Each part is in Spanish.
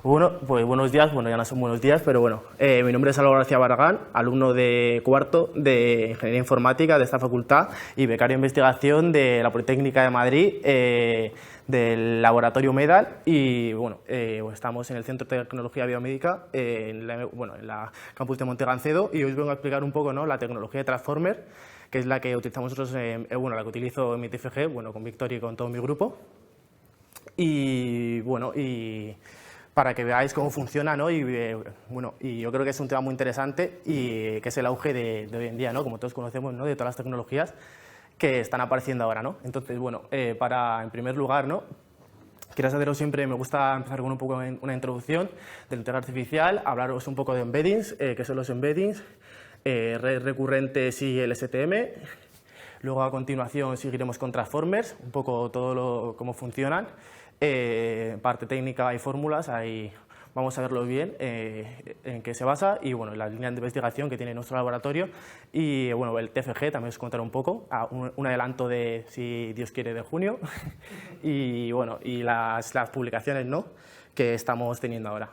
Bueno, pues buenos días, bueno, ya no son buenos días, pero bueno, mi nombre es Álvaro García Barragán, alumno de cuarto de Ingeniería Informática de esta facultad y becario de investigación de la Politécnica de Madrid, del laboratorio MEDAL, y bueno, estamos en el Centro de Tecnología Biomédica, en la campus de Montegancedo, y hoy os vengo a explicar un poco, ¿no?, la tecnología de Transformer, que es la que utilizamos nosotros, la que utilizo en mi TFG, bueno, con Víctor y con todo mi grupo. Y bueno, para que veáis cómo funciona, ¿no? Y yo creo que es un tema muy interesante y que es el auge de hoy en día, ¿no? Como todos conocemos, ¿no?, de todas las tecnologías que están apareciendo ahora, ¿no? Entonces, bueno, en primer lugar, ¿no?, quiero haceros siempre, me gusta empezar con un poco una introducción de la inteligencia artificial, hablaros un poco de embeddings, qué son los embeddings, redes recurrentes y el STM. Luego, a continuación, seguiremos con Transformers, un poco cómo funcionan, parte técnica y fórmulas, ahí vamos a verlo bien, en qué se basa, y bueno, la línea de investigación que tiene nuestro laboratorio, y bueno, el TFG también os contaré un poco, un adelanto de, si Dios quiere, de junio, y bueno, y las publicaciones, ¿no?, que estamos teniendo ahora.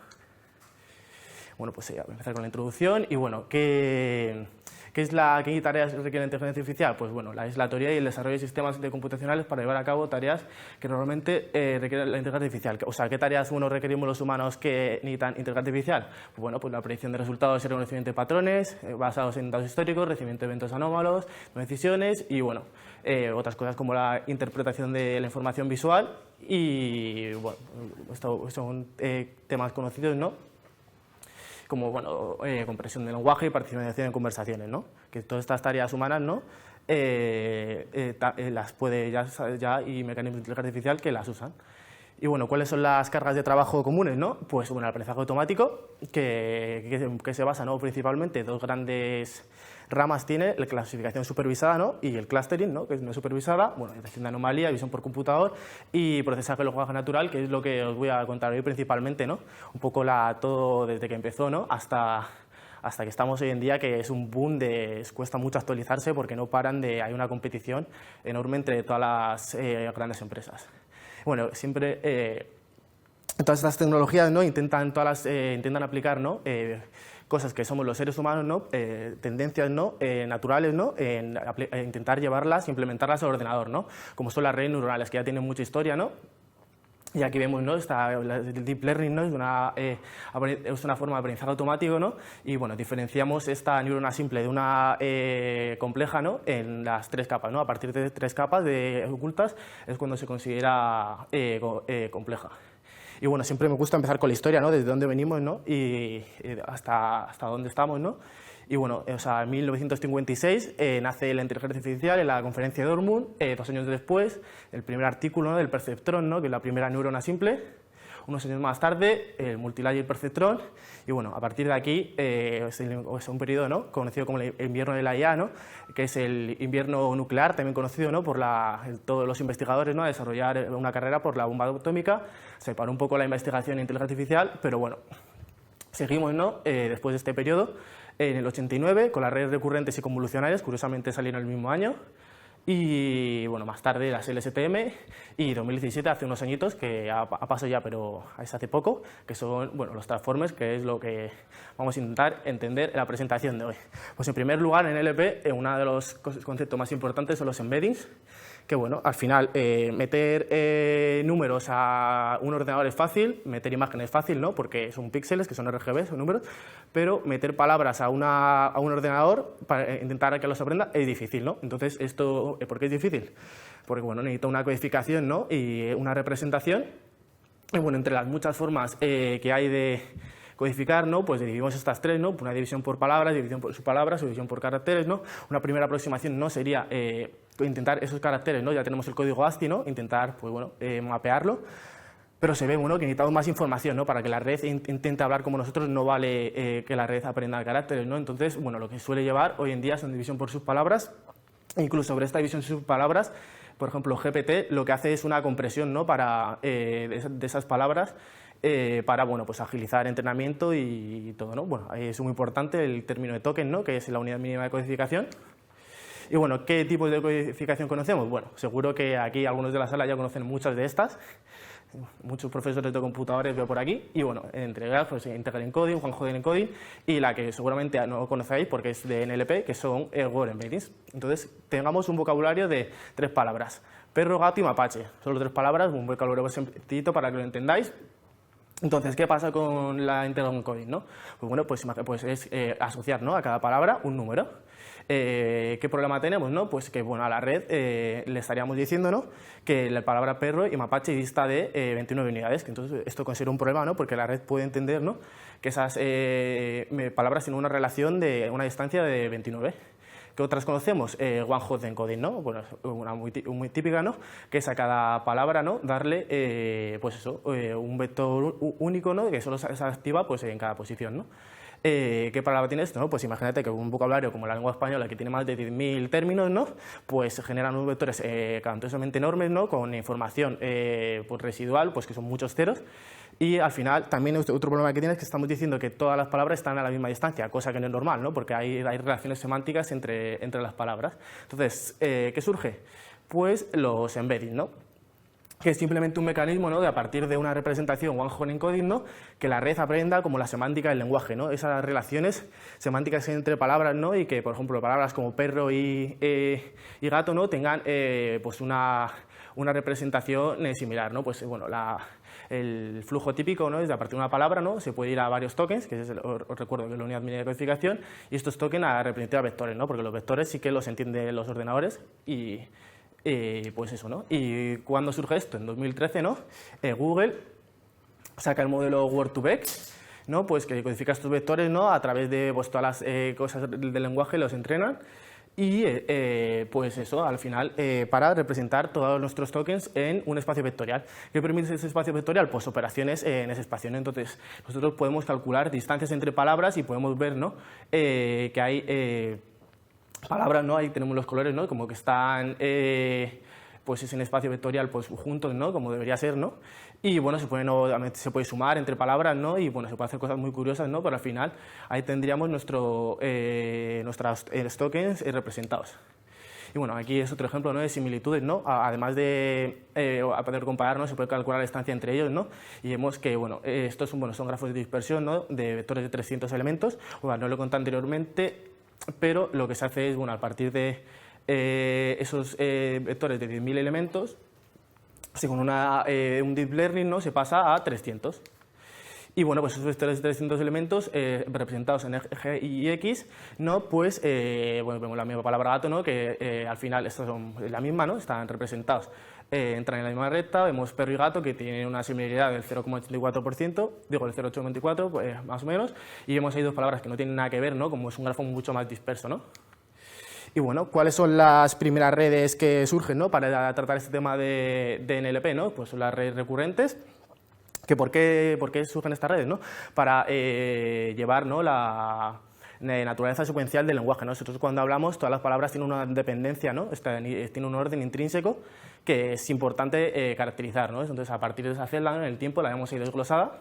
Bueno, pues voy a empezar con la introducción, y bueno, ¿qué tareas requiere la inteligencia artificial? Pues bueno, es la teoría y el desarrollo de sistemas computacionales para llevar a cabo tareas que normalmente requieren la inteligencia artificial. O sea, ¿qué tareas requerimos los humanos que necesitan inteligencia artificial? Pues bueno, pues la predicción de resultados y reconocimiento de patrones basados en datos históricos, recibimiento de eventos anómalos, decisiones y bueno, otras cosas como la interpretación de la información visual y bueno, estos son temas conocidos, ¿no?, como bueno, comprensión del lenguaje y participación en conversaciones, ¿no?, que todas estas tareas humanas, ¿no?, las puede ya y mecanismos de inteligencia artificial que las usan. Y bueno, ¿cuáles son las cargas de trabajo comunes, no? Pues bueno, el aprendizaje automático, que se basa, ¿no?, principalmente dos grandes ramas tiene, la clasificación supervisada, ¿no?, y el clustering, ¿no?, que es no supervisada, bueno, detección de anomalía, visión por computador y procesaje del lenguaje natural, que es lo que os voy a contar hoy principalmente, ¿no?, un poco todo desde que empezó, ¿no?, hasta que estamos hoy en día, que es un boom, cuesta mucho actualizarse porque no paran hay una competición enorme entre todas las grandes empresas. Bueno, siempre todas estas tecnologías, ¿no?, intentan aplicar, ¿no?, cosas que somos los seres humanos, ¿no?, tendencias, ¿no?, naturales, ¿no?, intentar llevarlas, implementarlas al ordenador, ¿no?, como son las redes neuronales, que ya tienen mucha historia, ¿no? Y aquí vemos, ¿no?, el deep learning, ¿no?, es una forma de aprendizaje automático, ¿no?, y bueno, diferenciamos esta neurona simple de una compleja, ¿no?, en las tres capas, ¿no?, a partir de tres capas ocultas es cuando se considera compleja. Y bueno, siempre me gusta empezar con la historia, ¿no?, desde dónde venimos, ¿no?, y hasta dónde estamos, ¿no? Y bueno, en 1956 nace la inteligencia artificial en la conferencia de Dortmund, 2 años después, el primer artículo, ¿no?, del perceptrón, ¿no?, que es la primera neurona simple, unos años más tarde, el multilayer perceptrón, y bueno, a partir de aquí es un periodo, ¿no?, conocido como el invierno de la IA, ¿no?, que es el invierno nuclear, también conocido, ¿no?, por todos los investigadores, ¿no?, a desarrollar una carrera por la bomba atómica. Se paró un poco la investigación en inteligencia artificial, pero bueno, seguimos, ¿no?, después de este periodo, en el 89, con las redes recurrentes y convolucionales, curiosamente salieron el mismo año, y bueno, más tarde las LSTM, y 2017, hace unos añitos, que ha pasado ya, pero es hace poco, que son, bueno, los Transformers, que es lo que vamos a intentar entender en la presentación de hoy. Pues en primer lugar, en LP, uno de los conceptos más importantes son los embeddings, que bueno, al final meter números a un ordenador es fácil, meter imágenes es fácil, ¿no?, porque son píxeles, que son RGB, son números, pero meter palabras a un ordenador para intentar que los aprenda es difícil, ¿no? Entonces, ¿por qué es difícil? Porque bueno, necesita una codificación, ¿no?, y una representación, y bueno, entre las muchas formas que hay de codificar, ¿no?, pues dividimos estas tres, ¿no?, una división por palabras, división por subpalabras, división por caracteres, ¿no? Una primera aproximación no sería intentar esos caracteres, ¿no?, ya tenemos el código ASCII, ¿no?, intentar, pues bueno, mapearlo, pero se ve, bueno, que necesitamos más información, ¿no?, para que la red intente hablar como nosotros. No vale que la red aprenda caracteres, ¿no? Entonces, bueno, lo que suele llevar hoy en día son división por subpalabras. Incluso sobre esta división por subpalabras, por ejemplo, GPT lo que hace es una compresión, ¿no?, de esas palabras, para bueno, pues agilizar entrenamiento y todo, ¿no? Bueno, es muy importante el término de token, ¿no?, que es la unidad mínima de codificación. Y bueno, ¿qué tipos de codificación conocemos? Bueno, seguro que aquí algunos de la sala ya conocen muchas de estas. muchos profesores de computadores veo por aquí, y bueno, entre ellas pues Integral Encoding, Juanjo de Encoding, y la que seguramente no conocéis porque es de NLP, que son Word Embeddings. Entonces, tengamos un vocabulario de 3 palabras, perro, gato y mapache, solo 3 palabras, un vocabulario sencillito para que lo entendáis. Entonces, ¿qué pasa con la Integral Encoding, no? Pues bueno, pues es asociar, ¿no?, a cada palabra un número. ¿Qué problema tenemos, no? Pues que bueno, a la red le estaríamos diciendo, ¿no?, que la palabra perro y mapache dista de 29 unidades, que entonces esto considera un problema, ¿no?, porque la red puede entender, ¿no?, que esas palabras tienen una relación de una distancia de 29. ¿Qué otras conocemos? One Hot Encoding, ¿no? Bueno, una muy típica, ¿no?, que es a cada palabra, ¿no?, darle pues eso, un vector único, ¿no?, que solo se activa pues en cada posición, ¿no? ¿Qué palabra tiene esto, no? Pues imagínate que un vocabulario como la lengua española, que tiene más de 10.000 términos, ¿no?, pues generan unos vectores cuantiosamente enormes, ¿no?, con información pues residual, pues que son muchos ceros. Y al final, también otro problema que tiene es que estamos diciendo que todas las palabras están a la misma distancia, cosa que no es normal, ¿no?, porque hay relaciones semánticas entre las palabras. Entonces, ¿qué surge? Pues los embeddings, ¿no?, que es simplemente un mecanismo, ¿no?, de a partir de una representación One Hot Encoding, ¿no?, que la red aprenda como la semántica del lenguaje, ¿no?, esas relaciones semánticas entre palabras, ¿no?, y que, por ejemplo, palabras como perro y gato, ¿no?, tengan pues una representación similar, ¿no? Pues bueno, el flujo típico, ¿no?, es de a partir de una palabra, ¿no?, se puede ir a varios tokens, que os recuerdo que es la unidad mínima de codificación, y estos tokens a representar vectores, ¿no?, porque los vectores sí que los entienden los ordenadores y pues eso, ¿no? ¿Y cuándo surge esto? En 2013, ¿no? Google saca el modelo Word2Vec, ¿no?, pues que codifica estos vectores, ¿no?, a través de pues, todas las cosas del lenguaje, los entrenan, y pues eso, al final, para representar todos nuestros tokens en un espacio vectorial. ¿Qué permite ese espacio vectorial? Pues operaciones en ese espacio, ¿no? Entonces, nosotros podemos calcular distancias entre palabras y podemos ver, ¿no?, que hay palabras, ¿no?, ahí tenemos los colores, ¿no?, como que están pues es en espacio vectorial pues juntos, ¿no?, como debería ser, ¿no? Y bueno, se puede sumar entre palabras, ¿no?, y bueno, se puede hacer cosas muy curiosas, ¿no?, pero al final ahí tendríamos nuestros tokens representados. Y bueno, aquí es otro ejemplo, ¿no?, de similitudes, ¿no? Además de a poder comparar, ¿no?, se puede calcular la distancia entre ellos, ¿no? Y vemos que bueno, estos son grafos de dispersión, ¿no?, de vectores de 300 elementos. Bueno, no lo he contado anteriormente, pero lo que se hace es, bueno, a partir de esos vectores de 10.000 elementos, según un deep learning, ¿no?, se pasa a 300. Y bueno, pues esos vectores de 300 elementos representados en G y X, ¿no?, pues bueno, vemos la misma palabra gato, ¿no?, que al final estas son la misma, ¿no?, están representados, entran en la misma recta. Vemos perro y gato, que tienen una similaridad del 0,84%, digo, del 0,824, pues, más o menos, y vemos ahí dos palabras que no tienen nada que ver, ¿no?, como es un grafo mucho más disperso, ¿no? Y bueno, ¿cuáles son las primeras redes que surgen, ¿no?, para tratar este tema de NLP, ¿no? Pues son las redes recurrentes. ¿Por qué surgen estas redes, no? Para llevar, ¿no?, la naturaleza secuencial del lenguaje, ¿no? Nosotros cuando hablamos, todas las palabras tienen una dependencia, ¿no?, tienen un orden intrínseco que es importante caracterizar, ¿no? Entonces, a partir de esa celda, en el tiempo, la hemos ido desglosada.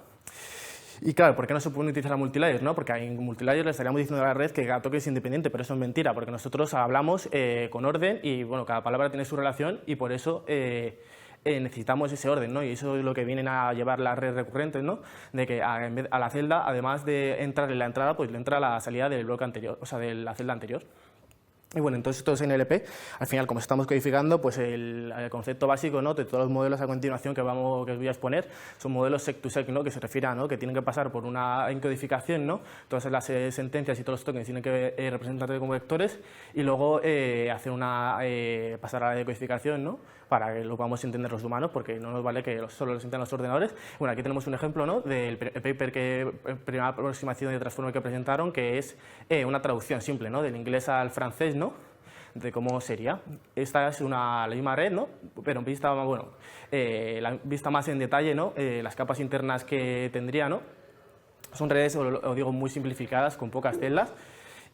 Y claro, ¿por qué no se pueden utilizar multilayers, no? Porque en multilayers le estaríamos diciendo a la red que cada token es independiente, pero eso es mentira, porque nosotros hablamos con orden y, bueno, cada palabra tiene su relación y por eso necesitamos ese orden, ¿no? Y eso es lo que vienen a llevar las redes recurrentes, ¿no? De que a la celda, además de entrar en la entrada, pues le entra la salida del bloque anterior, o sea, de la celda anterior. Y bueno, entonces esto es NLP. Al final, como estamos codificando, pues el concepto básico, ¿no?, de todos los modelos a continuación que os voy a exponer son modelos sec-to-sec, ¿no?, que se refiere a, ¿no?, que tienen que pasar por una encodificación, ¿no?, todas las sentencias y todos los tokens tienen que representarse como vectores y luego hacer pasar a la decodificación, ¿no?, para que lo podamos entender los humanos, porque no nos vale que solo lo entiendan los ordenadores. Bueno, aquí tenemos un ejemplo, ¿no?, del paper primera aproximación de transformer que presentaron, que es una traducción simple, ¿no?, del inglés al francés, ¿no?, de cómo sería. Esta es la misma red, ¿no?, pero en vista, bueno, la vista más en detalle, ¿no?, las capas internas que tendría, ¿no?, son redes, os digo, muy simplificadas, con pocas celdas.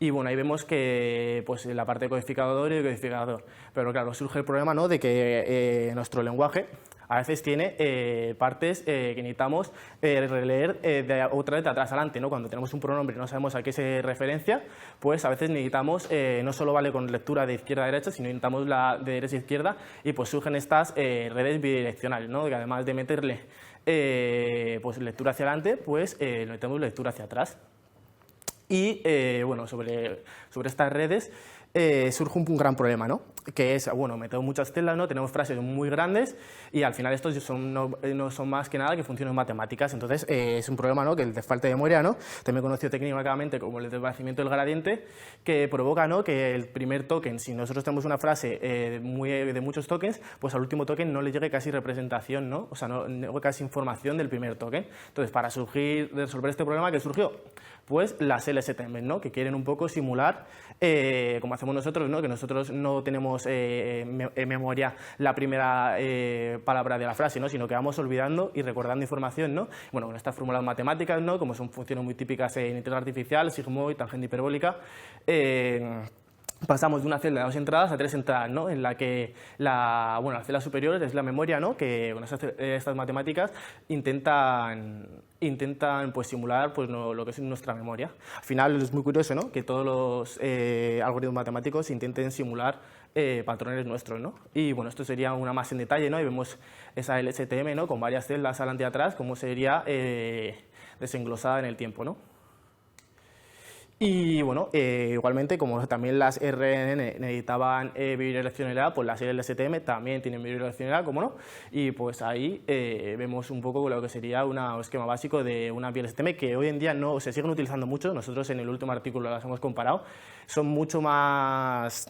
Y bueno, ahí vemos que pues, la parte de codificador y decodificador. Pero claro, surge el problema, ¿no?, de que nuestro lenguaje a veces tiene partes que necesitamos releer de otra vez de atrás adelante, ¿no? Cuando tenemos un pronombre y no sabemos a qué se referencia, pues a veces necesitamos, no solo vale con lectura de izquierda a derecha, sino necesitamos la de derecha a izquierda, y pues surgen estas redes bidireccionales, ¿no?, que además de meterle pues lectura hacia adelante, pues metemos lectura hacia atrás. Y bueno, sobre estas redes surge un gran problema, ¿no?, que es, bueno, metemos muchas celdas, ¿no?, tenemos frases muy grandes y al final estos no son más que nada que funciones matemáticas. Entonces es un problema, ¿no?, que el de falta de memoria, ¿no?, también conocido técnicamente como el desvanecimiento del gradiente, que provoca, ¿no?, que el primer token, si nosotros tenemos una frase de muchos tokens, pues al último token no le llegue casi representación, ¿no?, o sea, no llegue casi información del primer token. Entonces, para resolver este problema, ¿qué surgió? Pues las LSTM, ¿no?, que quieren un poco simular, como hacemos nosotros, ¿no?, que nosotros no tenemos en memoria la primera palabra de la frase, ¿no?, sino que vamos olvidando y recordando información, ¿no? Bueno, con estas fórmulas matemáticas, ¿no?, como son funciones muy típicas en inteligencia artificial, sigmoid, tangente hiperbólica, pasamos de una celda de 2 entradas a 3 entradas, ¿no?, en la que la celda superior es la memoria, ¿no?, que con estas matemáticas intentan pues, simular pues, lo que es nuestra memoria. Al final es muy curioso, ¿no?, que todos los algoritmos matemáticos intenten simular patrones nuestros, ¿no? Y bueno, esto sería una más en detalle, ¿no?, y vemos esa LSTM, ¿no?, con varias celdas adelante y atrás, cómo sería desenglosada en el tiempo, ¿no? Y bueno, igualmente, como también las RNN necesitaban bidireccionalidad, pues las LSTM también tienen bidireccionalidad, ¿cómo no? Y pues ahí vemos un poco lo que sería un esquema básico de una BLSTM, que hoy en día no se siguen utilizando mucho. Nosotros en el último artículo las hemos comparado. Son mucho más...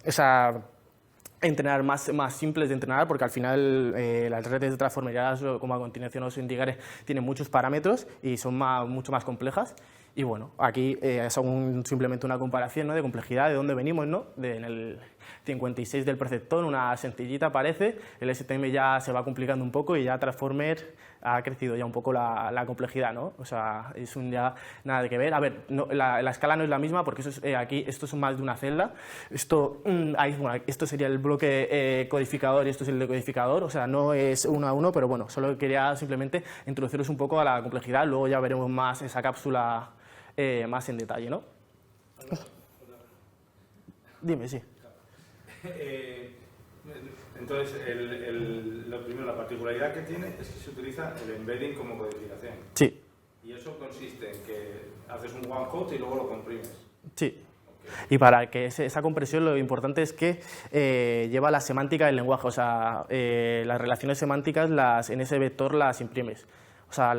entrenar más simples de entrenar, porque al final las redes de transformerías, como a continuación os indicaré, tienen muchos parámetros y son mucho más complejas. Y bueno, aquí es simplemente una comparación, ¿no?, de complejidad, de dónde venimos, ¿no?, en el 56 del preceptor, una sencillita parece, el STM ya se va complicando un poco y ya Transformer ha crecido ya un poco la complejidad, ¿no? O sea, es ya nada que ver. A ver, no, la escala no es la misma porque aquí estos son más de una celda. Esto sería el bloque codificador y esto es el decodificador, o sea, no es 1 a 1, pero bueno, solo quería simplemente introduciros un poco a la complejidad, luego ya veremos más esa cápsula más en detalle, ¿no? Dime, sí. Entonces, lo primero, la particularidad que tiene es que se utiliza el embedding como codificación. Sí. Y eso consiste en que haces un one hot y luego lo comprimes. Sí. Y para que esa compresión lo importante es que lleva la semántica del lenguaje, o sea, las relaciones semánticas en ese vector las imprimes. O sea,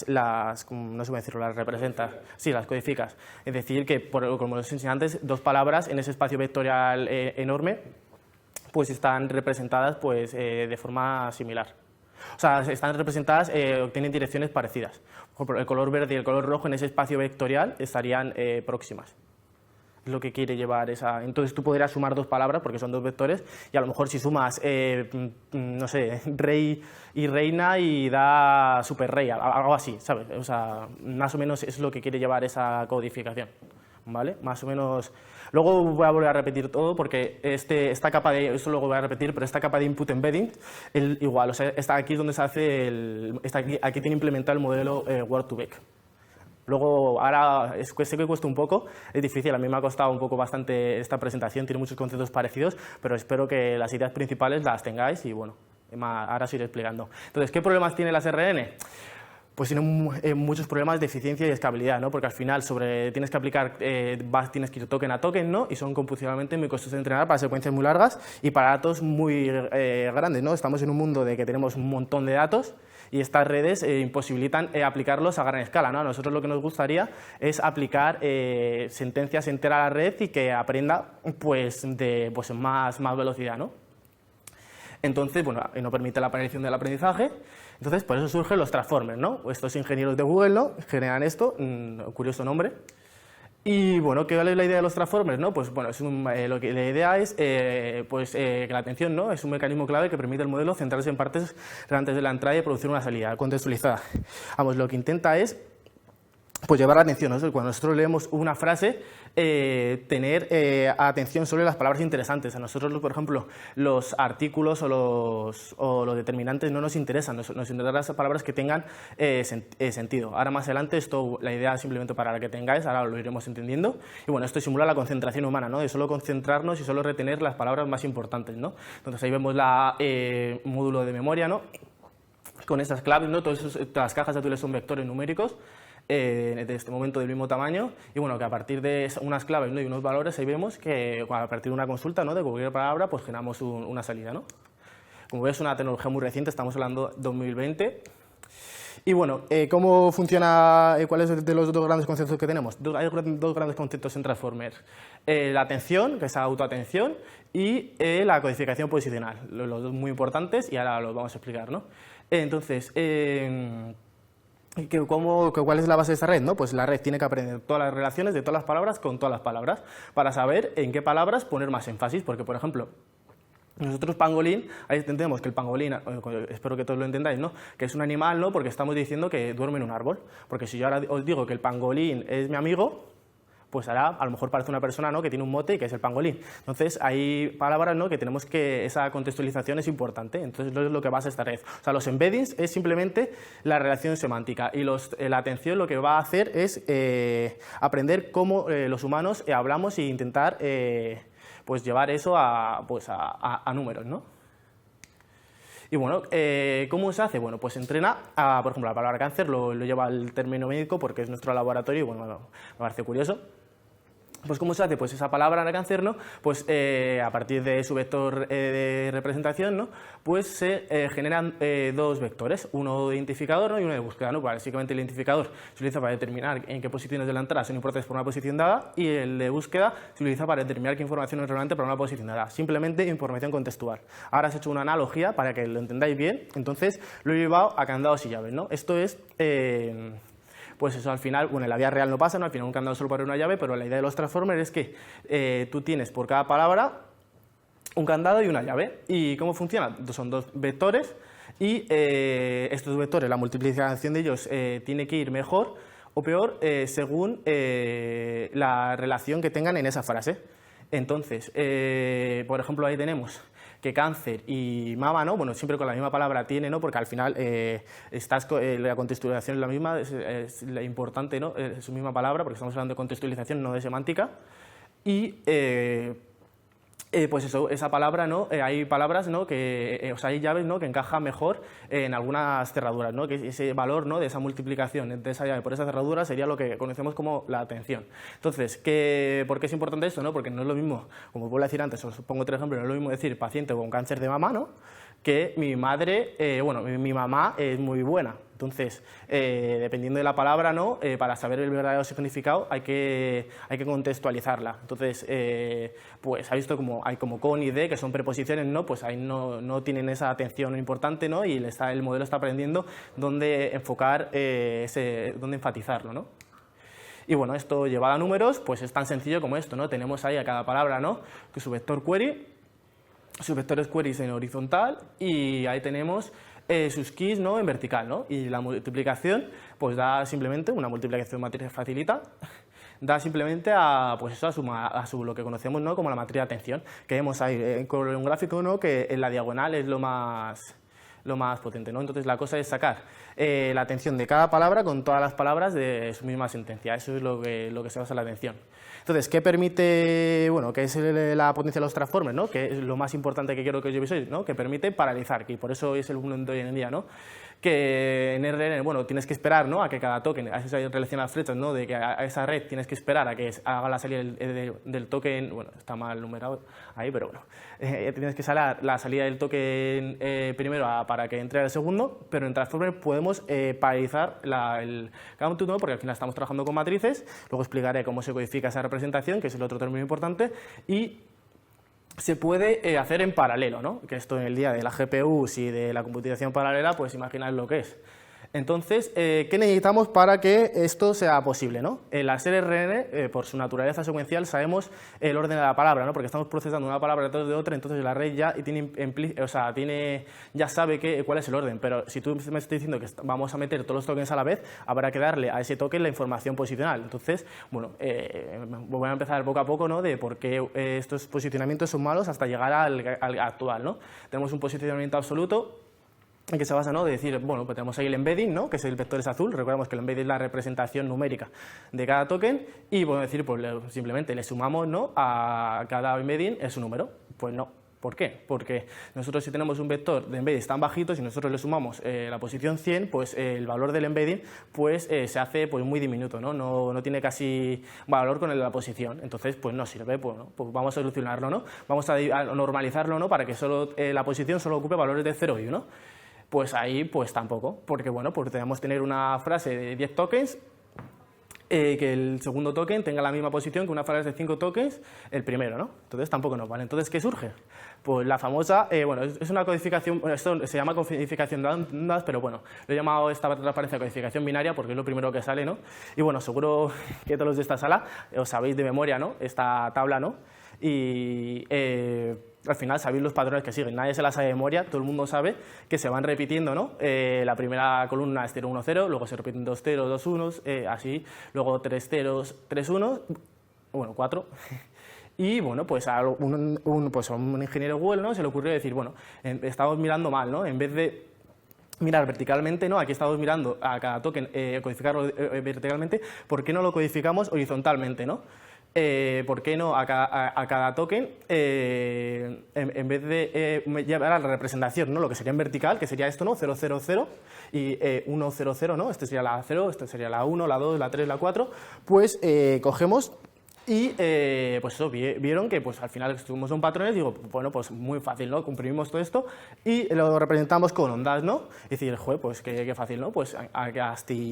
no sé cómo decirlo, las representas, sí, las codificas. Es decir, que, como os enseñé antes, 2 palabras en ese espacio vectorial enorme, pues están representadas pues, de forma similar. O sea, están representadas, tienen direcciones parecidas. Por ejemplo, el color verde y el color rojo en ese espacio vectorial estarían próximas. Es lo que quiere llevar esa... Entonces tú podrías sumar 2 palabras porque son 2 vectores y a lo mejor si sumas, no sé, rey y reina y da super rey, algo así, ¿sabes? O sea, más o menos es lo que quiere llevar esa codificación, ¿vale? Más o menos... Luego voy a volver a repetir todo porque esta capa de... Esto luego voy a repetir, pero esta capa de input embedding, igual, o sea, aquí es donde se hace aquí tiene implementado el modelo Word2Vec. Luego, ahora sé que cuesta un poco, es difícil, a mí me ha costado un poco bastante esta presentación, tiene muchos conceptos parecidos, pero espero que las ideas principales las tengáis y bueno, ahora os iré explicando. Entonces, ¿qué problemas tiene las RN? Pues tienen muchos problemas de eficiencia y escalabilidad, ¿no? Porque al final tienes que aplicar, tienes que ir token a token, ¿no? Y son computacionalmente muy costosos de entrenar para secuencias muy largas y para datos muy grandes, ¿no? Estamos en un mundo de que tenemos un montón de datos y estas redes imposibilitan aplicarlos a gran escala, ¿no? A nosotros lo que nos gustaría es aplicar sentencias enteras a la red y que aprenda pues, en más velocidad, ¿no? Entonces, bueno, no permite la penalización del aprendizaje, entonces por eso surgen los transformers, ¿no? Estos ingenieros de Google, ¿no?, generan esto, curioso nombre. Y bueno, ¿qué vale la idea de los transformers? ¿No? Pues bueno, la idea es que la atención, ¿no?, es un mecanismo clave que permite al modelo centrarse en partes relevantes de la entrada y producir una salida contextualizada. Vamos, lo que intenta es pues llevar la atención, ¿no? Cuando nosotros leemos una frase, tener atención sobre las palabras interesantes. A nosotros, por ejemplo, los artículos o los determinantes no nos interesan, nos interesan las palabras que tengan sentido. Ahora más adelante, la idea es simplemente para que tengáis, ahora lo iremos entendiendo. Y bueno, esto simula la concentración humana, ¿no? De solo concentrarnos y solo retener las palabras más importantes, ¿no? Entonces ahí vemos el módulo de memoria, ¿no? Con estas claves, ¿no? Todas las cajas de azules son vectores numéricos de este momento del mismo tamaño, y bueno, que a partir de unas claves, ¿no? Y unos valores, ahí vemos que a partir de una consulta, ¿no? De cualquier palabra, pues generamos una salida, ¿no? Como ves, es una tecnología muy reciente, estamos hablando de 2020. Y bueno, ¿cómo funciona? ¿Cuál es de los dos grandes conceptos que tenemos? Hay dos grandes conceptos en Transformers. La atención, que es la autoatención, y la codificación posicional. Los dos muy importantes y ahora los vamos a explicar, ¿no? Entonces, ¿cuál es la base de esta red? ¿No? Pues la red tiene que aprender todas las relaciones de todas las palabras con todas las palabras para saber en qué palabras poner más énfasis, porque, por ejemplo, nosotros pangolín, ahí entendemos que el pangolín, espero que todos lo entendáis, ¿no? Que es un animal, ¿no? Porque estamos diciendo que duerme en un árbol, porque si yo ahora os digo que el pangolín es mi amigo, pues ahora a lo mejor parece una persona, ¿no? Que tiene un mote y que es el pangolín. Entonces hay palabras, ¿no? Que tenemos que esa contextualización es importante, entonces es lo que basa esta red. O sea, los embeddings es simplemente la relación semántica y la atención lo que va a hacer es aprender cómo los humanos hablamos e intentar pues llevar eso a números, ¿no? Y bueno, ¿cómo se hace? Bueno, pues entrena, por ejemplo, la palabra cáncer lo lleva el término médico porque es nuestro laboratorio y bueno, me parece curioso. Pues ¿cómo se hace? Pues esa palabra cáncer, ¿no? Pues a partir de su vector de representación, ¿no? Pues se generan dos vectores, uno de identificador, ¿no? Y uno de búsqueda, ¿no? Básicamente el identificador se utiliza para determinar en qué posiciones de la entrada son importantes por una posición dada y el de búsqueda se utiliza para determinar qué información es relevante para una posición dada, simplemente información contextual. Ahora os he hecho una analogía para que lo entendáis bien, entonces lo he llevado a candados y llaves, ¿no? Esto es pues eso al final, bueno, en la vida real no pasa, ¿no? Al final un candado solo para una llave, pero la idea de los Transformers es que tú tienes por cada palabra un candado y una llave. ¿Y cómo funciona? Son dos vectores y estos vectores, la multiplicación de ellos tiene que ir mejor o peor según la relación que tengan en esa frase. Entonces, por ejemplo, ahí tenemos que cáncer y mama, ¿no? Bueno, siempre con la misma palabra tiene, ¿no? Porque al final la contextualización es la misma, es la importante, ¿no? Es su misma palabra, porque estamos hablando de contextualización, no de semántica. Y pues eso, esa palabra, ¿no? Hay palabras, ¿no? O sea, hay llaves, ¿no? Que encajan mejor en algunas cerraduras, ¿no? Que ese valor, ¿no? De esa multiplicación de esa llave por esa cerradura sería lo que conocemos como la atención. Entonces, ¿por qué es importante esto, no? Porque no es lo mismo, como vuelvo a decir antes, os pongo otro ejemplo, no es lo mismo decir paciente con cáncer de mama, ¿no? Que mi madre, bueno, mi mamá es muy buena. Entonces, dependiendo de la palabra, ¿no? Para saber el verdadero significado hay que contextualizarla. Entonces, pues ha visto como hay como con y de, que son preposiciones, ¿no? Pues ahí no tienen esa atención importante, ¿no? Y el modelo está aprendiendo dónde enfocar, dónde enfatizarlo, ¿no? Y bueno, esto llevado a números, pues es tan sencillo como esto, ¿no? Tenemos ahí a cada palabra, ¿no? Que su vector query, sus vectores queries en horizontal y ahí tenemos sus keys, ¿no? En vertical, ¿no? Y la multiplicación pues da simplemente una multiplicación matriz facilita, da simplemente pues eso, a su lo que conocemos, ¿no? Como la matriz de atención, que vemos ahí con un gráfico, ¿no? Que en la diagonal es lo más potente, ¿no? Entonces la cosa es sacar la atención de cada palabra con todas las palabras de su misma sentencia. Eso es lo que se basa en la atención. Entonces, ¿qué permite, bueno, qué es la potencia de los Transformers, ¿no? Que es lo más importante que quiero que os llevéis hoy, ¿no? Que permite paralizar, que por eso es el mundo de hoy en día, ¿no? Que en RN, bueno, tienes que esperar, ¿no? A que cada token, a esa relación a las flechas, ¿no? De que a esa red tienes que esperar a que haga la salida del token, bueno, está mal numerado ahí, pero bueno, tienes que salir la salida del token primero para que entre el segundo, pero en Transformer podemos paralizar el count, ¿no? Porque al final estamos trabajando con matrices, luego explicaré cómo se codifica esa representación, que es el otro término importante, y se puede hacer en paralelo, ¿no? Que esto en el día de las GPUs y de la computación paralela, pues imagináis lo que es. Entonces, ¿qué necesitamos para que esto sea posible, ¿no? Las RNN, por su naturaleza secuencial, sabemos el orden de la palabra, ¿no? Porque estamos procesando una palabra detrás de otra, entonces la red ya ya sabe cuál es el orden, pero si tú me estás diciendo que vamos a meter todos los tokens a la vez, habrá que darle a ese token la información posicional. Entonces, bueno, voy a empezar poco a poco, ¿no? De por qué estos posicionamientos son malos hasta llegar al actual, ¿no? Tenemos un posicionamiento absoluto en que se basa, ¿no? De decir, bueno, pues tenemos ahí el embedding, ¿no? Que es el vector es azul, recordemos que el embedding es la representación numérica de cada token y podemos decir, pues simplemente le sumamos, ¿no? A cada embedding es un número. Pues no. ¿Por qué? Porque nosotros si tenemos un vector de embeddings tan bajitos, si nosotros le sumamos la posición 100, pues el valor del embedding pues, se hace pues, muy diminuto, ¿no? No tiene casi valor con el de la posición, entonces pues no sirve, pues vamos a solucionarlo, ¿no? Vamos a normalizarlo, ¿no? Para que solo la posición solo ocupe valores de 0 y 1. Pues ahí pues tampoco, porque bueno, pues debemos tener una frase de 10 tokens, que el segundo token tenga la misma posición que una frase de 5 tokens, el primero, ¿no? Entonces tampoco nos vale. Entonces, ¿qué surge? Pues la famosa, bueno, es una codificación, esto se llama codificación de ondas, pero bueno, lo he llamado esta transparencia codificación binaria porque es lo primero que sale, ¿no? Y bueno, seguro que todos los de esta sala os sabéis de memoria, ¿no? Esta tabla, ¿no? Y al final sabéis los patrones que siguen, nadie se las sabe de memoria, todo el mundo sabe que se van repitiendo, ¿no? La primera columna es 0, 1, 0, luego se repiten 2 ceros, 2 unos, así, luego 3 ceros, 3 unos, bueno, 4. Y bueno, pues a un ingeniero Google, ¿no? Se le ocurrió decir, bueno, estamos mirando mal, ¿no? En vez de mirar verticalmente, ¿no? Aquí estamos mirando a cada token, codificarlo verticalmente, ¿por qué no lo codificamos horizontalmente, ¿no? ¿Por qué no a cada token, en vez de llevar a la representación, ¿no? Lo que sería en vertical, que sería esto, ¿no? 0, 0, 0 y 1, 0, 0, ¿no? Este sería la 0, este sería la 1, la 2, la 3, la 4, pues cogemos y pues eso, vieron que pues al final estuvimos en patrones, digo, bueno, pues muy fácil, ¿no? Comprimimos todo esto y lo representamos con ondas, ¿no? Y decir, joder, pues qué fácil, ¿no? Pues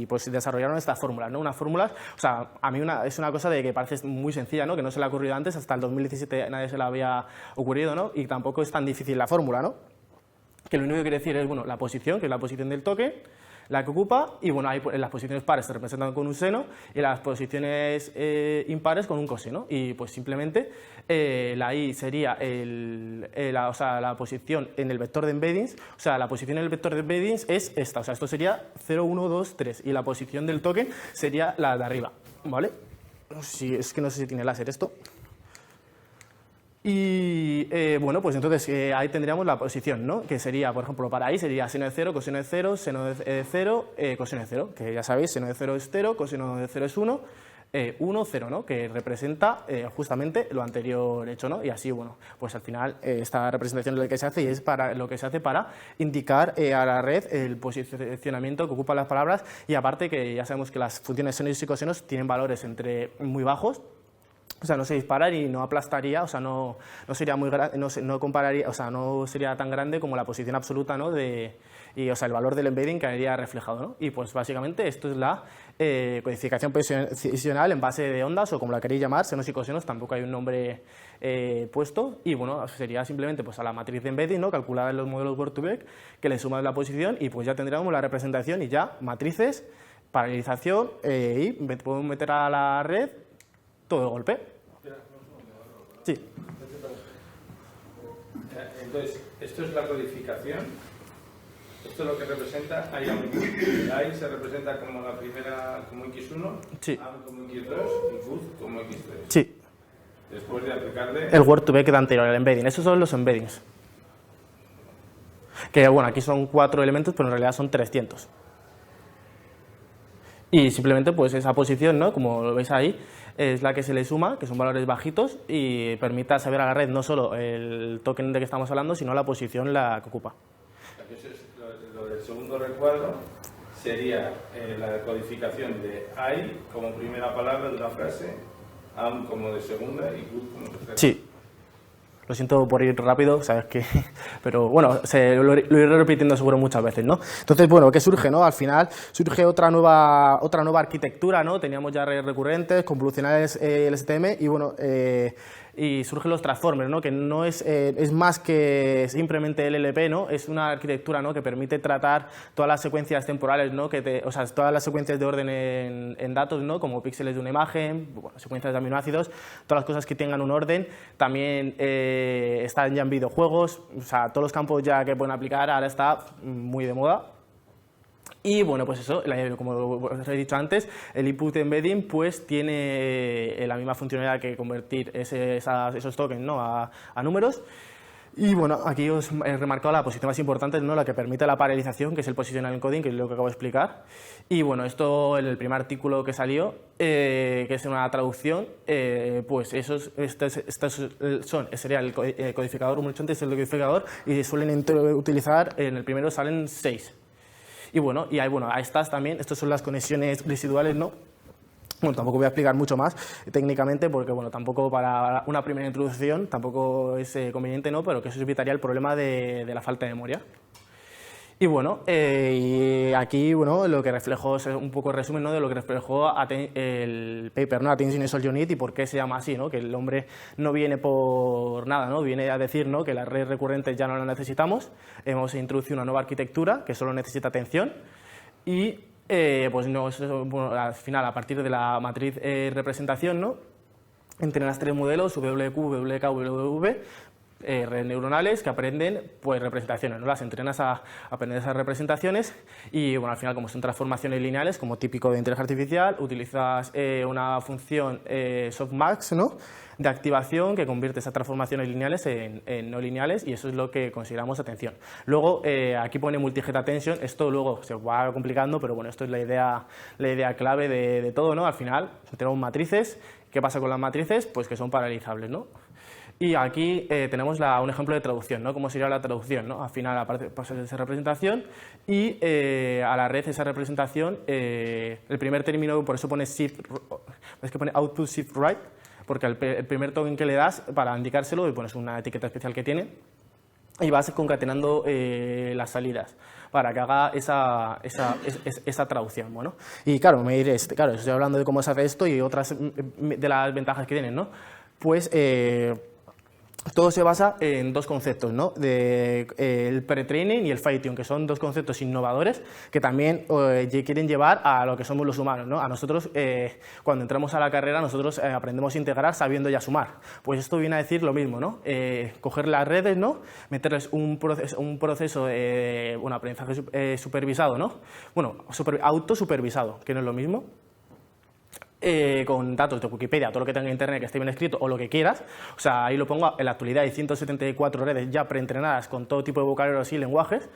pues desarrollaron estas fórmulas, ¿no? Unas fórmulas, o sea, a mí es una cosa de que parece muy sencilla, ¿no? Que no se le ha ocurrido antes, hasta el 2017 nadie se le había ocurrido, ¿no? Y tampoco es tan difícil la fórmula, ¿no? Que lo único que quiere decir es, bueno, la posición, que es la posición del token, la que ocupa, y bueno, ahí las posiciones pares se representan con un seno y las posiciones impares con un coseno, y pues simplemente la i sería la posición en el vector de embeddings, o sea, la posición en el vector de embeddings es esta, o sea, esto sería 0, 1, 2, 3, y la posición del token sería la de arriba, ¿vale? Es que no sé si tiene láser esto. Y bueno, pues entonces ahí tendríamos la posición, ¿no? Que sería, por ejemplo, para ahí sería seno de 0, coseno de 0, seno de 0, coseno de 0, que ya sabéis, seno de 0 es 0, coseno de 0 es 1, 1, 0, ¿no? Que representa justamente lo anterior hecho, ¿no? Y así, bueno, pues al final esta representación es lo que se hace y es lo que se hace para indicar a la red el posicionamiento que ocupan las palabras, y aparte que ya sabemos que las funciones senos y cosenos tienen valores entre muy bajos. O sea, no se dispara y no aplastaría, o sea, no sería muy grande, no compararía, o sea, no sería tan grande como la posición absoluta, ¿no? O sea, el valor del embedding quedaría reflejado, ¿no? Y pues básicamente esto es la codificación posicional en base de ondas, o como la queréis llamar, senos y cosenos, tampoco hay un nombre puesto, y bueno, sería simplemente pues a la matriz de embedding, ¿no? Calculada en los modelos Word2Vec, que le sumas la posición y pues ya tendríamos la representación y ya matrices, paralelización y podemos meter a la red todo de golpe. Sí. Entonces, esto es la codificación. Esto es lo que representa a y A se representa como la primera, como X1, sí. A como X2 y Q como X3. Sí. Después de aplicarle el Word2Vec queda anterior al embedding. Esos son los embeddings. Que bueno, aquí son 4 elementos, pero en realidad son 300. Y simplemente pues esa posición, ¿no? Como lo veis ahí, es la que se le suma, que son valores bajitos, y permita saber a la red no solo el token de que estamos hablando, sino la posición la que ocupa. Lo del segundo recuadro sería la codificación de I como primera palabra de una frase, AM como de segunda y good como tercera. Sí. Lo siento por ir rápido, sabes que, pero bueno, lo iré repitiendo seguro muchas veces, ¿no? Entonces, bueno, ¿qué surge, no? Al final surge otra nueva arquitectura, ¿no? Teníamos ya redes recurrentes, convolucionales LSTM, y bueno, y surgen los transformers, ¿no? Que no es más que simplemente el LLP, ¿no? Es una arquitectura, ¿no? Que permite tratar todas las secuencias temporales, ¿no? O sea, todas las secuencias de orden en datos, ¿no? Como píxeles de una imagen, bueno, secuencias de aminoácidos, todas las cosas que tengan un orden. También están ya en videojuegos, o sea, todos los campos ya que pueden aplicar ahora está muy de moda. Y bueno, pues eso, como os he dicho antes, el input embedding pues tiene la misma funcionalidad que convertir esos tokens, ¿no? a números. Y bueno, aquí os he remarcado la posición más importante, ¿no? La que permite la paralelización, que es el positional encoding, que es lo que acabo de explicar. Y bueno, esto en el primer artículo que salió, que es una traducción, pues sería el codificador, mucho antes el codificador, y suelen utilizar, en el primero salen 6. Y bueno, ahí estas también, estas son las conexiones residuales, ¿no? Bueno, tampoco voy a explicar mucho más técnicamente porque, bueno, tampoco para una primera introducción tampoco es conveniente, ¿no? Pero que eso evitaría el problema de la falta de memoria. Y bueno, y aquí, bueno, lo que reflejó es un poco el resumen, ¿no? De lo que reflejó el paper, ¿no? Attention is all you need, y por qué se llama así, ¿no? Que el hombre no viene por nada, ¿no? Viene a decir, ¿no? Que las redes recurrentes ya no las necesitamos, hemos introducido una nueva arquitectura que solo necesita atención y pues no, bueno, al final, a partir de la matriz representación, ¿no? Entre las tres modelos, WQ, WK, WV, redes neuronales que aprenden pues representaciones, ¿no? Las entrenas a aprender esas representaciones y bueno, al final, como son transformaciones lineales, como típico de inteligencia artificial, utilizas una función softmax, ¿no? De activación que convierte esas transformaciones lineales en no lineales y eso es lo que consideramos atención. Luego, aquí pone multi-head attention, esto luego se va complicando, pero bueno, esto es la idea clave de todo, ¿no? Al final, tenemos matrices. ¿Qué pasa con las matrices? Pues que son paralelizables, ¿no? Y aquí tenemos un ejemplo de traducción, ¿no? ¿Cómo sería la traducción, ¿no? Al final, aparte pasa de esa representación y a la red esa representación, el primer término, por eso pone shift, es que pone output shift right, porque el primer token que le das para indicárselo, y pones una etiqueta especial que tiene, y vas concatenando las salidas para que haga esa traducción. Bueno, y claro, me diréis, claro, estoy hablando de cómo se hace esto y otras de las ventajas que tienen, ¿no? Pues todo se basa en dos conceptos, ¿no? El pre-training y el fine-tune, que son dos conceptos innovadores que también quieren llevar a lo que somos los humanos, ¿no? A nosotros, cuando entramos a la carrera, nosotros aprendemos a integrar sabiendo ya sumar. Pues esto viene a decir lo mismo, ¿no? Coger las redes, ¿no? Meterles un proceso un aprendizaje supervisado, ¿no? Bueno, autosupervisado, que no es lo mismo. Con datos de Wikipedia, todo lo que tenga en internet que esté bien escrito o lo que quieras, o sea, ahí lo pongo. En la actualidad hay 174 redes ya preentrenadas con todo tipo de vocabularios y lenguajes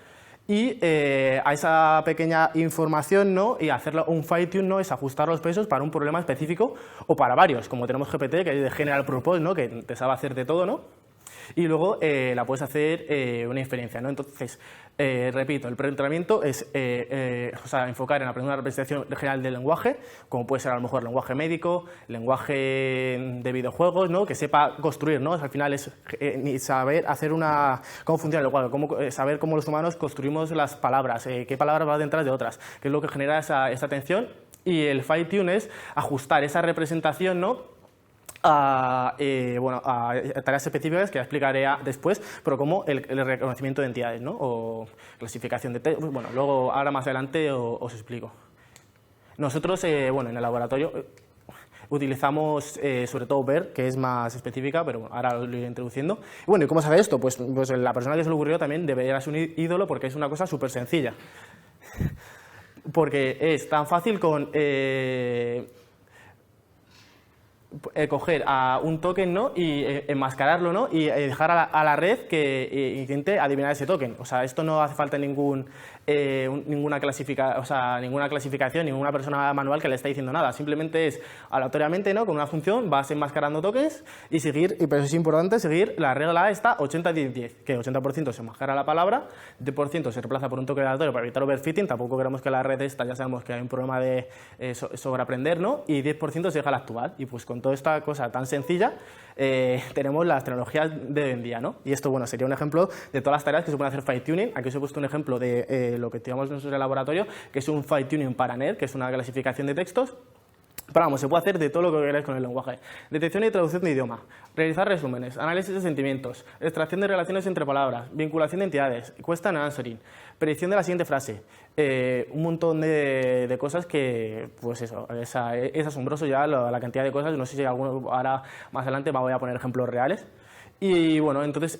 y a esa pequeña información, ¿no? Y hacerlo un fine-tune, ¿no? Es ajustar los pesos para un problema específico o para varios, como tenemos GPT, que es de General Purpose, ¿no? Que te sabe hacer de todo, ¿no? Y luego la puedes hacer una inferencia, ¿no? Entonces, repito, el preentrenamiento es enfocar en aprender una representación general del lenguaje, como puede ser a lo mejor lenguaje médico, lenguaje de videojuegos, ¿no? Que sepa construir, ¿no? Al final es saber hacer cómo funciona el lenguaje, saber cómo los humanos construimos las palabras, qué palabras van detrás de otras, qué es lo que genera esa atención. Y el fine-tune es ajustar esa representación, ¿no? A tareas específicas que ya explicaré después, pero como el reconocimiento de entidades, ¿no? O clasificación de textos. Bueno, luego, ahora más adelante os explico. Nosotros, en el laboratorio utilizamos sobre todo BERT, que es más específica, pero bueno, ahora lo iré introduciendo. Y bueno, ¿y cómo se hace esto? Pues la persona que se le ocurrió también debería ser un ídolo porque es una cosa súper sencilla. Porque es tan fácil con coger a un token, ¿no? Y enmascararlo, ¿no? Y dejar a la red que intente adivinar ese token. O sea, esto no hace falta ninguna clasificación, ninguna persona manual que le esté diciendo nada. Simplemente es aleatoriamente, ¿no? Con una función vas enmascarando tokens y seguir, y pero es importante seguir la regla esta 80-10-10, que 80% se enmascara la palabra, 10% se reemplaza por un token aleatorio para evitar overfitting. Tampoco queremos que la red esta, ya sabemos que hay un problema de sobreaprender, ¿no? Y 10% se deja la actual. Y pues con toda esta cosa tan sencilla tenemos las tecnologías de hoy en día, ¿no? Y esto, bueno, sería un ejemplo de todas las tareas que se pueden hacer fine-tuning. Aquí os he puesto un ejemplo de lo que tenemos nosotros en el laboratorio, que es un fine-tuning para NER, que es una clasificación de textos, Pero vamos, se puede hacer de todo lo que queráis con el lenguaje. Detección y traducción de idioma, realizar resúmenes, análisis de sentimientos, extracción de relaciones entre palabras, vinculación de entidades, question and answering, predicción de la siguiente frase, un montón de cosas que, pues eso, es asombroso ya la cantidad de cosas. No sé si alguno ahora más adelante me voy a poner ejemplos reales. Y bueno, entonces...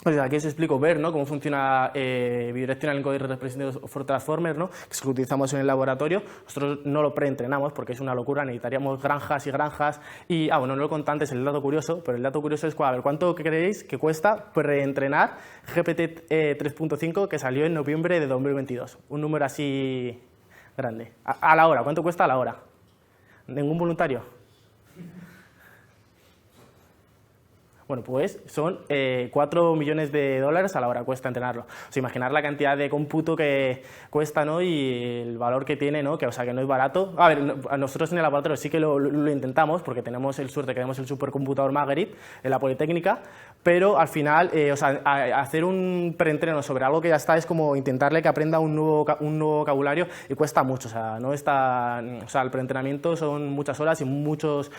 pues aquí os explico ver, ¿no?, cómo funciona Bidirectional Encoding Representative for Transformers, ¿no?, que es lo que utilizamos en el laboratorio. Nosotros no lo preentrenamos porque es una locura, necesitaríamos granjas y granjas. Y, bueno, no lo conté antes, el dato curioso, pero el dato curioso es, a ver, ¿cuánto creéis que cuesta preentrenar GPT 3.5 que salió en noviembre de 2022? Un número así grande. A la hora, ¿cuánto cuesta a la hora? ¿Ningún voluntario? Bueno, pues son 4 millones de dólares a la hora cuesta entrenarlo. O sea, imaginar la cantidad de cómputo que cuesta, ¿no?, y el valor que tiene, ¿no?, que, o sea, que no es barato. A ver, nosotros en el laboratorio sí que lo intentamos, porque tenemos el suerte que tenemos el supercomputador Marguerite en la Politécnica, pero al final, o sea, hacer un preentreno sobre algo que ya está es como intentarle que aprenda un nuevo vocabulario, y cuesta mucho. O sea, no está, o sea, el preentrenamiento son muchas horas y muchas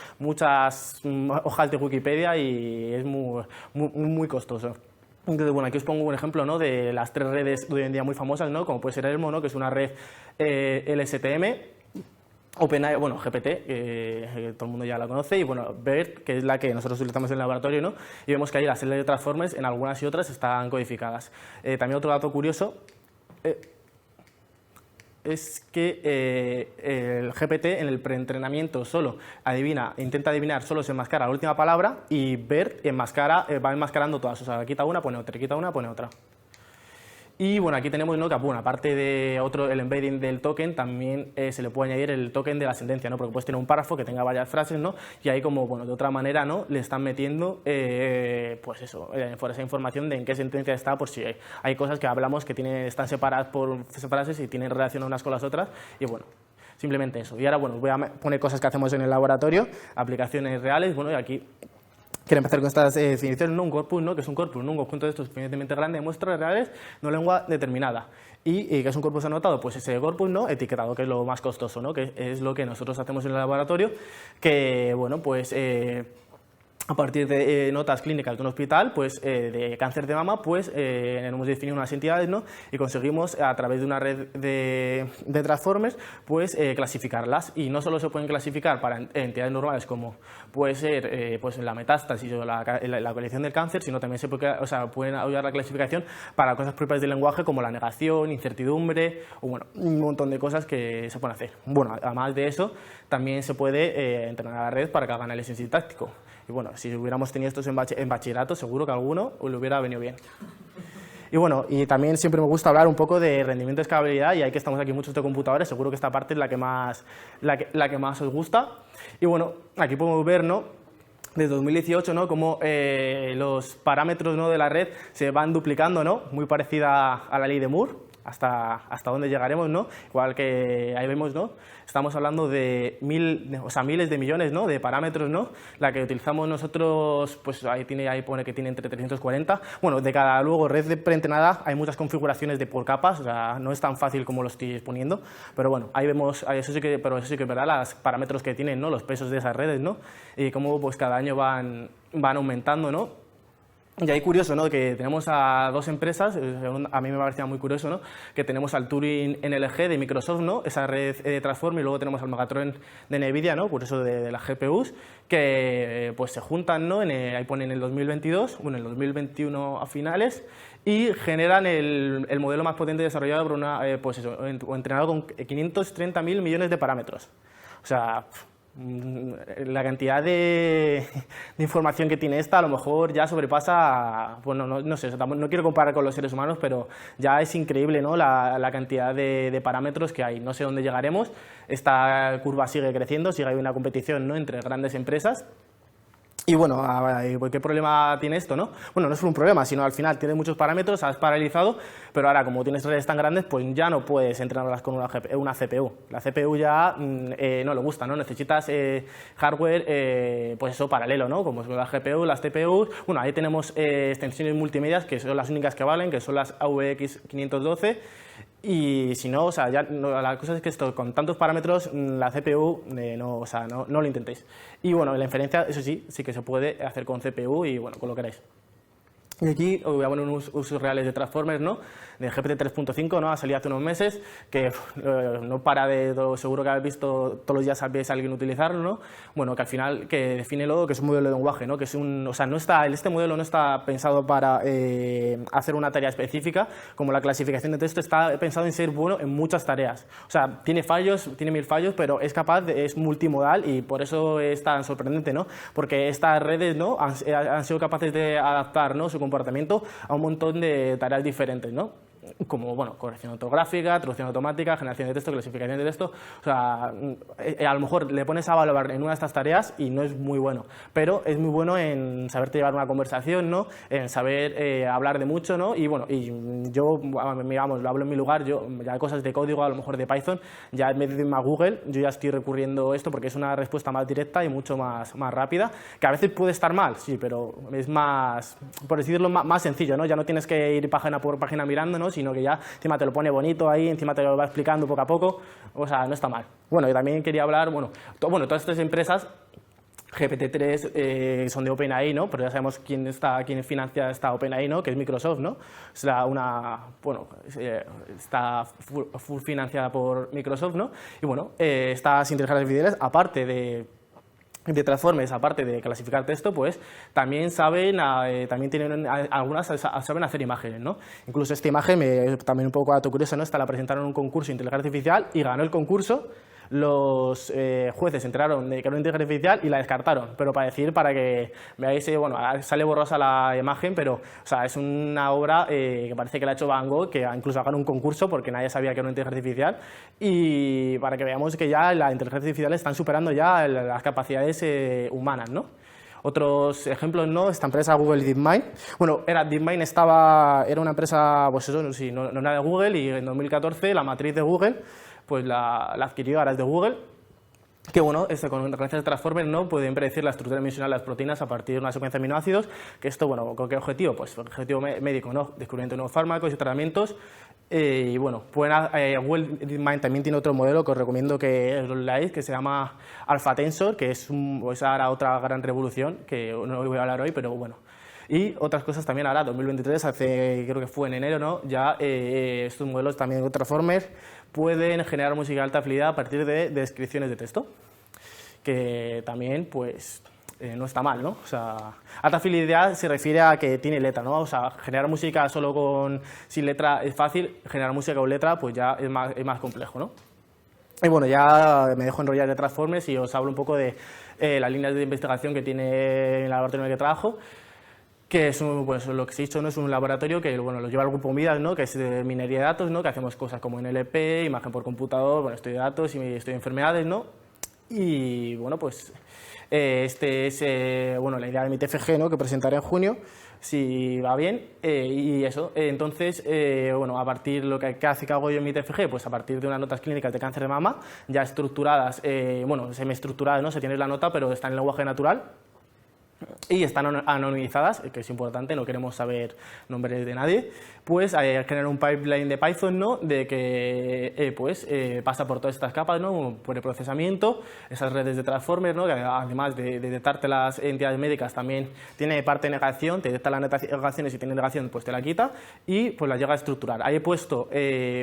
hojas de Wikipedia, y es muy costoso. Entonces, bueno, aquí os pongo un ejemplo, ¿no?, de las 3 redes de hoy en día muy famosas, ¿no?, como puede ser Elmo, ¿no?, que es una red LSTM, OpenAI, bueno, GPT, que todo el mundo ya la conoce, y bueno, BERT, que es la que nosotros utilizamos en el laboratorio, ¿no?, y vemos que ahí las series de transformers en algunas y otras están codificadas. También otro dato curioso es que el GPT en el preentrenamiento solo intenta adivinar, solo se enmascara la última palabra, y BERT va enmascarando todas. O sea, quita una, pone otra, quita una, pone otra. Y bueno, aquí tenemos, ¿no?, que, bueno, aparte de el embedding del token, también se le puede añadir el token de la sentencia, ¿no?, porque puedes tener un párrafo que tenga varias frases, ¿no?, y ahí, como, bueno, de otra manera, ¿no?, le están metiendo, pues eso, por esa información de en qué sentencia está, por si hay cosas que hablamos que están separadas por frases y tienen relación unas con las otras, y bueno, simplemente eso. Y ahora, bueno, os voy a poner cosas que hacemos en el laboratorio, aplicaciones reales. Bueno, y aquí quiero empezar con estas definiciones, ¿no? Un corpus, ¿no?, que es un corpus, ¿no?, un conjunto de estos suficientemente grande de muestras reales de una lengua determinada. ¿Y qué es un corpus anotado? Pues ese corpus, ¿no?, etiquetado, que es lo más costoso, ¿no?, que es lo que nosotros hacemos en el laboratorio, que, bueno, pues a partir de notas clínicas de un hospital, pues de cáncer de mama, pues hemos definido unas entidades, ¿no?, y conseguimos, a través de una red de transformers, pues clasificarlas. Y no solo se pueden clasificar para entidades normales, como puede ser pues la metástasis o la colección del cáncer, sino también pueden ayudar a la clasificación para cosas propias del lenguaje, como la negación, incertidumbre, o bueno, un montón de cosas que se pueden hacer. Bueno, además de eso, también se puede entrenar a la red para que haga análisis sintáctico. Y bueno, si hubiéramos tenido estos en bachillerato, seguro que a alguno le hubiera venido bien. Y bueno, y también siempre me gusta hablar un poco de rendimiento y escalabilidad, y hay que estamos aquí muchos de computadores, seguro que esta parte es la que más os gusta. Y bueno, aquí podemos ver, ¿no?, desde 2018, ¿no?, cómo los parámetros, ¿no?, de la red se van duplicando, ¿no?, muy parecida a la ley de Moore, hasta dónde llegaremos, ¿no?, igual que ahí vemos, ¿no?, estamos hablando de miles de millones, ¿no?, de parámetros, ¿no?, la que utilizamos nosotros, pues ahí pone que tiene entre 340, bueno, de cada luego red de preentrenada hay muchas configuraciones por capas, o sea, no es tan fácil como lo estoy exponiendo, pero bueno, ahí vemos, eso sí que es verdad, los parámetros que tienen, ¿no?, los pesos de esas redes, ¿no?, y cómo pues cada año van aumentando, ¿no? Y ahí curioso, ¿no?, que tenemos a 2 empresas, a mí me parecía muy curioso, ¿no?, que tenemos al Turing NLG de Microsoft, ¿no?, esa red de Transform, y luego tenemos al Megatron de NVIDIA, ¿no?, curioso de las GPUs, que pues se juntan, ¿no?, ahí ponen el 2022, bueno, el 2021 a finales, y generan el modelo más potente desarrollado por pues eso, entrenado con 530.000 millones de parámetros. O sea, la cantidad de información que tiene esta a lo mejor ya sobrepasa, bueno, no sé, no quiero comparar con los seres humanos, pero ya es increíble, ¿no?, la cantidad de parámetros que hay. No sé dónde llegaremos, esta curva sigue creciendo, sigue hay una competición, ¿no?, entre grandes empresas. Y bueno, ¿qué problema tiene esto, no? Bueno, no es un problema, sino al final tiene muchos parámetros, has paralizado, pero ahora como tienes redes tan grandes, pues ya no puedes entrenarlas con una CPU. La CPU ya no le gusta, ¿no? Necesitas hardware, pues eso, paralelo, ¿no? Como son las GPU, las TPU. Bueno, ahí tenemos extensiones multimedia que son las únicas que valen, que son las AVX512. Y si no, o sea, ya la cosa es que esto con tantos parámetros, la CPU no, o sea, no lo intentéis. Y bueno, la inferencia, eso sí que se puede hacer con CPU y bueno, con lo que queráis. Y aquí os voy a poner unos usos reales de Transformers, ¿no? De GPT 3.5, ¿no? Ha salido hace unos meses, que no para de, seguro que habéis visto, todos los días sabéis a alguien utilizarlo, ¿no? Bueno, que al final que define luego que es un modelo de lenguaje, ¿no? Que es o sea, este modelo no está pensado para hacer una tarea específica, como la clasificación de texto está pensado en ser bueno en muchas tareas. O sea, tiene fallos, tiene 1000 fallos, pero es es multimodal y por eso es tan sorprendente, ¿no? Porque estas redes, ¿no? Han sido capaces de adaptar, ¿no? Su comportamiento a un montón de tareas diferentes, ¿no? Como, bueno, corrección ortográfica, traducción automática, generación de texto, clasificación de texto. O sea, a lo mejor le pones a evaluar en una de estas tareas y no es muy bueno, pero es muy bueno en saberte llevar una conversación, ¿no? En saber hablar de mucho, ¿no? Y bueno, y yo, digamos, lo hablo en mi lugar, yo ya cosas de código, a lo mejor de Python, ya en vez de irme a Google, yo ya estoy recurriendo a esto porque es una respuesta más directa y mucho más rápida, que a veces puede estar mal, sí, pero es más, por decirlo, más sencillo, ¿no? Ya no tienes que ir página por página mirando, ¿no? Sino que ya encima te lo pone bonito ahí, encima te lo va explicando poco a poco, o sea, no está mal. Bueno, y también quería hablar, bueno, todas estas empresas, GPT-3 son de OpenAI, ¿no? Pero ya sabemos quién financia esta OpenAI, ¿no? Que es Microsoft, ¿no? Está full financiada por Microsoft, ¿no? Y bueno, estas inteligencias artificiales, aparte de Transformers, aparte de clasificar texto, pues también saben hacer imágenes, ¿no? Incluso esta imagen, también un poco dato curioso, ¿no? Esta la presentaron en un concurso de inteligencia artificial y ganó el concurso. Los jueces se enteraron de que era una inteligencia artificial y la descartaron, pero para que veáis, bueno, sale borrosa la imagen, pero o sea, es una obra que parece que la ha hecho Van Gogh, que incluso ha ganado un concurso porque nadie sabía que era una inteligencia artificial, y para que veamos que ya la inteligencia artificial están superando ya las capacidades humanas, ¿no? Otros ejemplos, ¿no? Esta empresa Google DeepMind. Bueno, DeepMind era una empresa, pues eso, sí, no era de Google, y en 2014 la matriz de Google pues la adquirió, ahora es de Google, que bueno, con referencias de Transformers, ¿no? Pueden predecir la estructura dimensional de las proteínas a partir de una secuencia de aminoácidos, que esto, bueno, ¿con qué objetivo? Pues objetivo médico, ¿no? Descubrimiento de nuevos fármacos y tratamientos, y bueno, Google DeepMind también tiene otro modelo que os recomiendo que lo leáis, que se llama Alpha Tensor, que es ahora otra gran revolución, que no voy a hablar hoy, pero bueno. Y otras cosas también ahora, 2023, creo que fue en enero, ¿no? Ya estos modelos también de Transformers pueden generar música de alta fidelidad a partir de descripciones de texto, que también, pues, no está mal, ¿no? O sea, alta fidelidad se refiere a que tiene letra, ¿no? O sea, generar música sin letra es fácil, generar música con letra, pues ya es más complejo, ¿no? Y bueno, ya me dejo enrollar de Transformers y os hablo un poco de las líneas de investigación que tiene el laboratorio en el que trabajo, que es pues, lo que se ha dicho, ¿no? Es un laboratorio que bueno, lo lleva el grupo MIDAS, ¿no? Que es de minería de datos, ¿no? Que hacemos cosas como NLP, imagen por computador, bueno, estudio de datos y estudio de enfermedades, ¿no? Y bueno, pues este es la idea de mi TFG, ¿no? Que presentaré en junio, si va bien, y eso. Entonces, bueno, a partir de lo que hago yo en mi TFG, pues a partir de unas notas clínicas de cáncer de mama, ya estructuradas, bueno, semiestructuradas, no se tiene la nota, pero está en lenguaje natural, y están anonimizadas, que es importante, no queremos saber nombres de nadie, pues generar un pipeline de Python, ¿no? De que pasa por todas estas capas, ¿no? Por el procesamiento, esas redes de Transformers, ¿no? Que además de detectarte las entidades médicas, también tiene parte de negación, te detecta las negaciones, y si tiene negación pues te la quita y pues la llega a estructurar. Ahí he puesto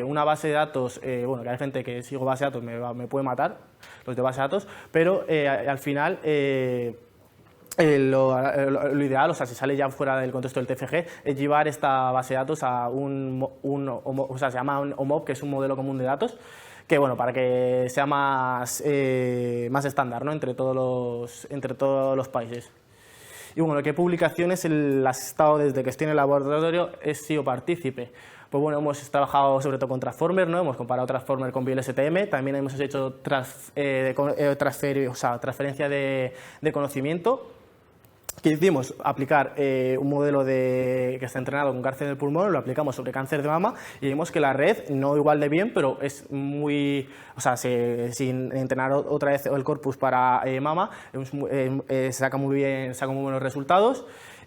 una base de datos, bueno, que hay gente que sigo base de datos, me puede matar los de base de datos, pero al final lo ideal, o sea, si sale ya fuera del contexto del TFG, es llevar esta base de datos a se llama un OMOP, que es un modelo común de datos, que bueno, para que sea más estándar, ¿no? entre todos los países. Y bueno, ¿qué publicaciones las he estado desde que estoy en el laboratorio he sido partícipe? Pues bueno, hemos trabajado sobre todo con Transformers, ¿no? Hemos comparado Transformers con BLSTM, también hemos hecho transferencia de conocimiento. ¿Qué hicimos? Aplicar un modelo que está entrenado con cáncer del pulmón, lo aplicamos sobre cáncer de mama y vimos que la red, no igual de bien, pero es muy, o sea, sin entrenar otra vez el corpus para mama, saca muy buenos resultados.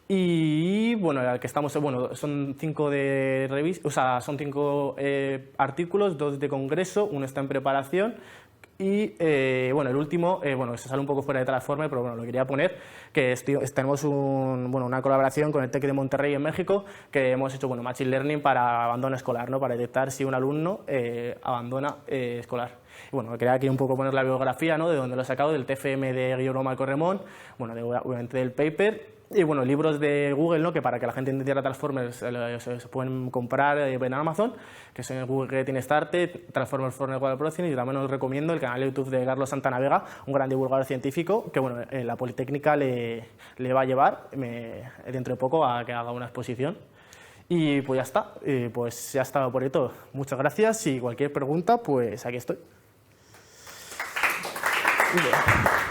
Y bueno, el que estamos, bueno, son 5 de revista, o sea, son 5 artículos, 2 de congreso, uno está en preparación. Y bueno, el último, bueno, se sale un poco fuera de Transformer, pero bueno, lo quería poner, que tenemos una colaboración con el TEC de Monterrey en México, que hemos hecho, bueno, Machine Learning para abandono escolar, ¿no? Para detectar si un alumno abandona escolar. Y bueno, quería aquí un poco poner la biografía, ¿no? De donde lo he sacado, del TFM de Guillermo Marco Remón, bueno, obviamente del paper. Y bueno, libros de Google, ¿no? Que para que la gente entendiera Transformers se pueden comprar en Amazon, que son el Google Creating Started, Transformers for Network Processing, y también os recomiendo el canal de YouTube de Carlos Santanavega, un gran divulgador científico que bueno, la Politécnica le va a llevar dentro de poco a que haga una exposición. Y pues ya está, pues ya está por ahí todo. Muchas gracias y cualquier pregunta, pues aquí estoy. Bien.